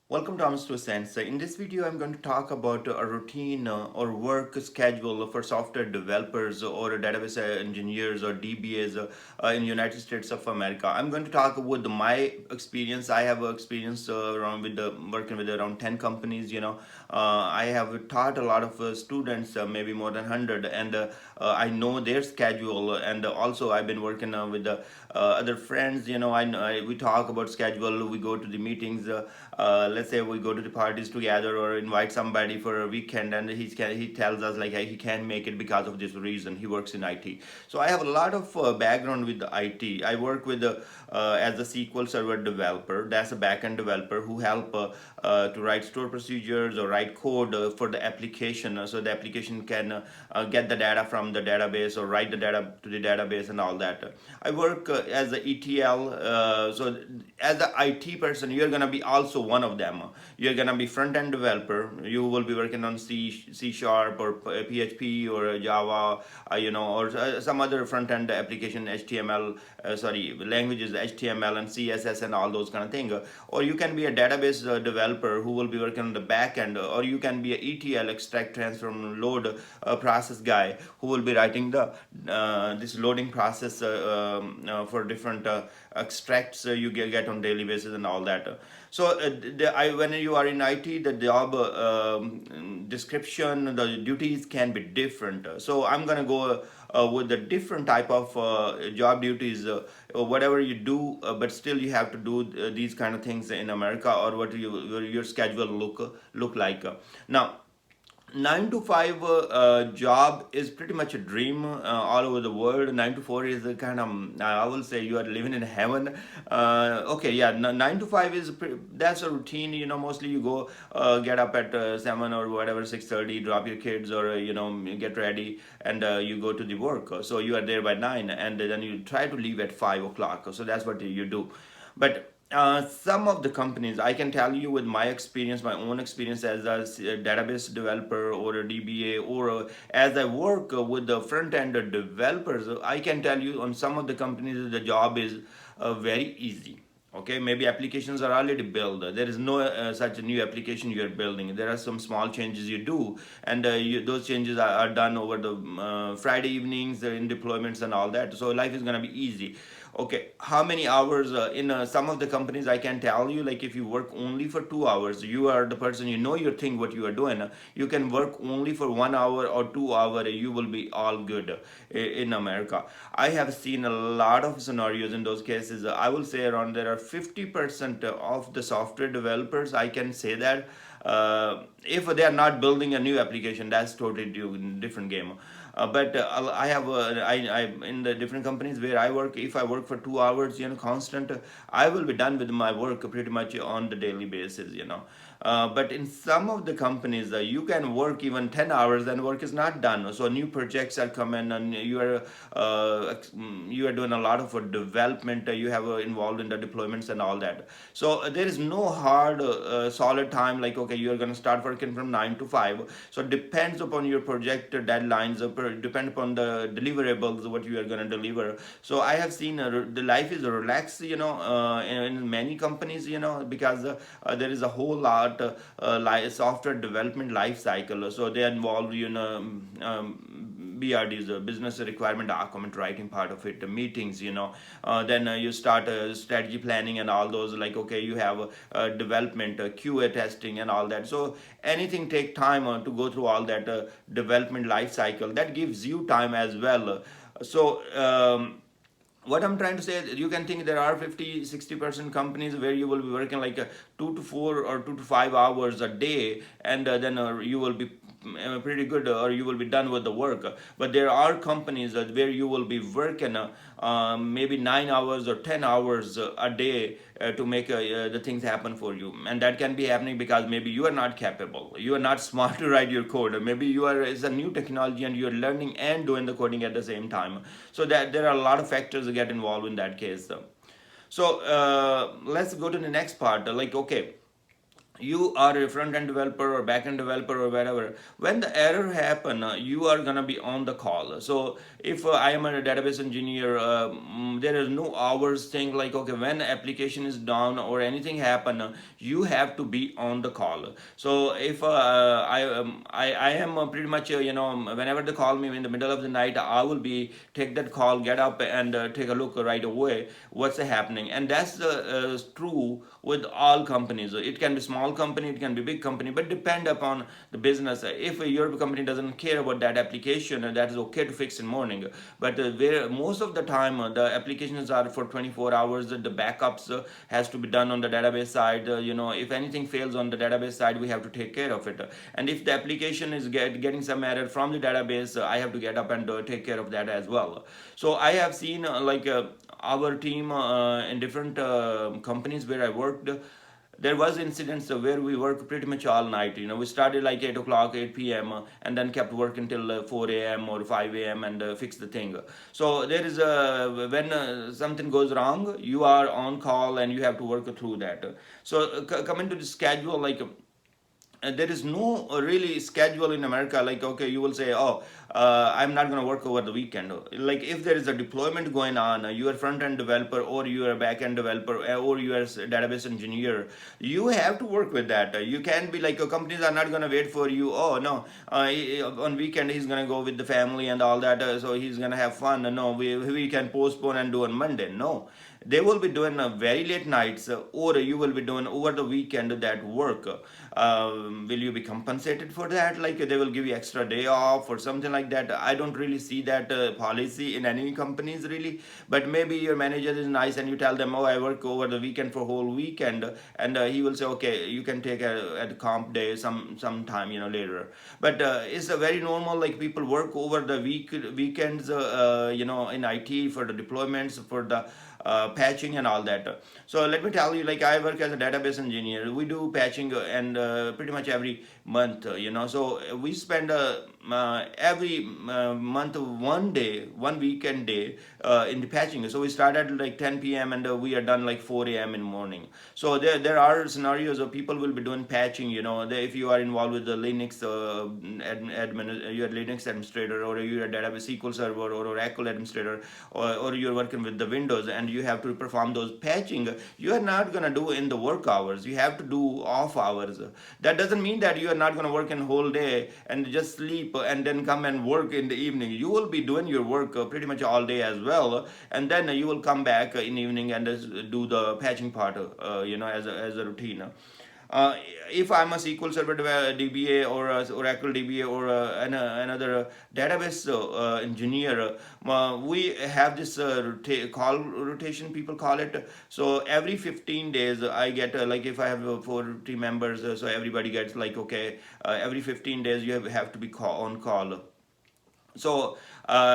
Welcome to Honest to Sense. In this video, I'm going to talk about a routine or work schedule for software developers or database engineers or DBAs in United States of America. I'm going to talk with my experience. I have experience around with working with around 10 companies. I have taught a lot of students, maybe more than 100, and I know their schedule. And also, I've been working with other friends. We talk about schedule. We go to the meetings. Let's say we go to the parties together or invite somebody for a weekend, and he tells us like he can't make it because of this reason. He works in IT. So I have a lot of background with IT. I work with as a SQL Server developer. That's a backend developer who help to write store procedures or write code for the application, so the application can get the data from the database or write the data to the database and all that. I work as a ETL. So as an IT person, you're gonna be also one of them. You're gonna be front end developer. You will be working on C sharp or PHP or Java, or some other front end application, HTML. Sorry, languages HTML and CSS and all those kind of thing. Or you can be a database developer who will be working on the back end, or you can be a ETL, extract, transform, load process guy who will be writing the this loading process for different extracts you get on daily basis and all that. So when you are in IT, the job description, the duties can be different. So I'm gonna go with the different type of job duties, whatever you do, but still you have to do these kind of things in America, or your schedule look like. Now, 9 to 5 job is pretty much a dream all over the world. 9 to 4 is a kind of, I will say, you are living in heaven. Okay, yeah, 9 to 5 is that's a routine. Mostly you go get up at 7 or whatever, 6:30, drop your kids, or get ready, and you go to the work. So you are there by 9, and then you try to leave at 5 o'clock. So that's what you do. But some of the companies, I can tell you with my experience, my own experience as a database developer or a DBA, or as I work with the front end developers, I can tell you on some of the companies the job is very easy. Okay, maybe applications are already built. There is no such a new application you are building. There are some small changes you do, and those changes are done over the Friday evenings in deployments and all that. So life is gonna be easy. Okay, how many hours in some of the companies I can tell you, like if you work only for 2 hours, you are the person, your thing, what you are doing. You can work only for 1 hour or 2 hour, you will be all good in America. I have seen a lot of scenarios in those cases. I will say around there are 50% of the software developers, I can say that if they are not building a new application, that's totally different game. But I have I in the different companies where I work, if I work for 2 hours, constant, I will be done with my work pretty much on the daily basis. But in some of the companies, you can work even 10 hours and work is not done. So new projects are coming, and you are doing a lot of development. You have involved in the deployments and all that. So there is no hard solid time like, okay, you are going to start working from 9 to 5. So it depends upon your project deadlines, depend upon the deliverables what you are going to deliver. So I have seen the life is relaxed, in many companies, because there is a whole lot software development life cycle. So they involve, BRDs, business requirement document writing part of it, meetings, then you start strategy planning and all those, like, okay, you have development, QA testing and all that. So anything take time to go through all that development life cycle. That gives you time as well. So what I'm trying to say is, you can think there are 50-60% companies where you will be working like 2 to 4 or 2 to 5 hours a day, and then you will be pretty good, or you will be done with the work. But there are companies where you will be working maybe 9 hours or 10 hours a day to make the things happen for you. And that can be happening because maybe you are not capable, you are not smart to write your code, maybe you are, it's a new technology and you are learning and doing the coding at the same time. So that there are a lot of factors that get involved in that case. So let's go to the next part. Like, okay, you are a front end developer or back end developer or whatever, when the error happen, you are gonna be on the call. So if I am a database engineer, there is no hours thing like, okay, when application is down or anything happen, you have to be on the call. So if I am pretty much whenever they call me in the middle of the night, I will be take that call, get up and take a look right away what's happening. And that's true with all companies. It can be small company, it can be big company, but depend upon the business. If your company doesn't care about that application, that is okay to fix in morning. But where most of the time the applications are for 24 hours, the backups has to be done on the database side. If anything fails on the database side, we have to take care of it. And if the application is getting some error from the database, I have to get up and take care of that as well. So I have seen our team in different companies where I worked. There was incidents where we worked pretty much all night. We started like 8 o'clock, 8 p.m., and then kept working till 4 a.m. or 5 a.m. and fix the thing. So there is when something goes wrong, you are on call and you have to work through that. So coming to the schedule, like there is no really schedule in America. Like, okay, you will say, oh, I'm not going to work over the weekend. Like, if there is a deployment going on, you are front end developer or you are a back end developer or you are a database engineer, you have to work with that. You can't be like, companies are not going to wait for you. Oh no, on weekend he's going to go with the family and all that, so he's going to have fun. No, we can postpone and do on Monday. No, they will be doing very late nights, or you will be doing over the weekend that work. Will you be compensated for that? Like, they will give you extra day off or something like that? I don't really see that policy in any companies really. But maybe your manager is nice and you tell them, oh, I work over the weekend for whole weekend, and he will say, okay, you can take a comp day sometime later. But it's a very normal, like, people work over the weekends in IT for the deployments, for the patching and all that. So let me tell you, like, I work as a database engineer. We do patching and pretty much every month. So we spend every month one day, one weekend day in the patching. So we start at like 10 p.m. and we are done like 4 a.m. in the morning. So there are scenarios of people will be doing patching. If you are involved with the Linux you're a Linux administrator, or you're a database SQL server or Oracle administrator, or you're working with the Windows and you have to perform those patching, you are not going to do in the work hours. You have to do off hours. That doesn't mean that you are not going to work in whole day and just sleep and then come and work in the evening. You will be doing your work pretty much all day as well, and then you will come back in evening and do the patching part as a routine. uh, if I'm a SQL Server DBA or a Oracle DBA or another database engineer, we have this call rotation, people call it. So every 15 days, I get like, if I have 40 members, so everybody gets like, okay, every 15 days you have to be on call. So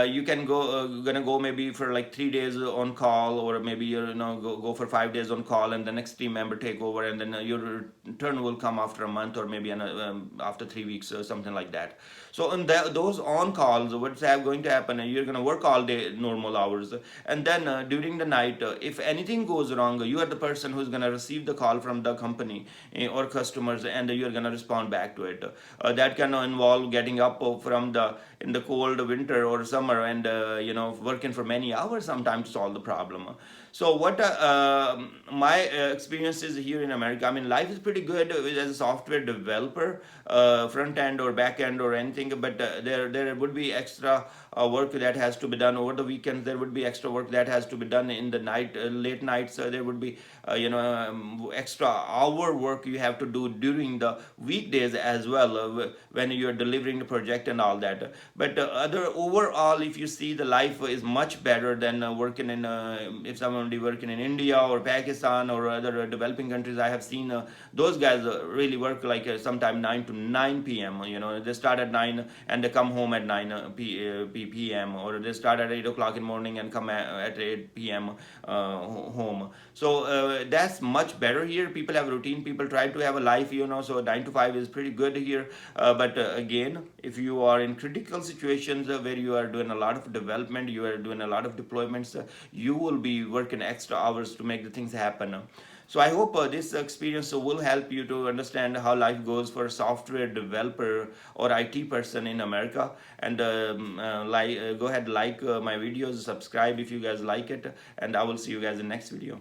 you can gonna go maybe for like 3 days on call, or maybe go for 5 days on call, and the next team member take over, and then your turn will come after a month, or maybe after 3 weeks or something like that. So in those on calls, what's going to happen, you're gonna work all day normal hours, and then during the night, if anything goes wrong, you are the person who's gonna receive the call from the company or customers, and you're gonna respond back to it. That can involve getting up from the in the cold winter or summer, and working for many hours sometimes to solve the problem. So what my experience is here in America, I mean, life is pretty good as a software developer, front end or back end or anything, but there would be extra work that has to be done over the weekends. There would be extra work that has to be done in the night, late nights. There would be extra hour work you have to do during the weekdays as well, when you're delivering the project and all that. But other overall, if you see, the life is much better than working in if someone be working in India or Pakistan or other developing countries. I have seen those guys really work like sometime 9 to 9 p.m. They start at 9 and they come home at 9 p.m., or they start at 8 o'clock in the morning and come at 8 p.m. Home. So that's much better here. People have routine, people try to have a life, so 9 to 5 is pretty good here. But again, if you are in critical situations where you are doing a lot of development, you are doing a lot of deployments, you will be working extra hours to make the things happen. So I hope this experience will help you to understand how life goes for a software developer or IT person in America. And go ahead, like my videos, subscribe if you guys like it, and I will see you guys in the next video.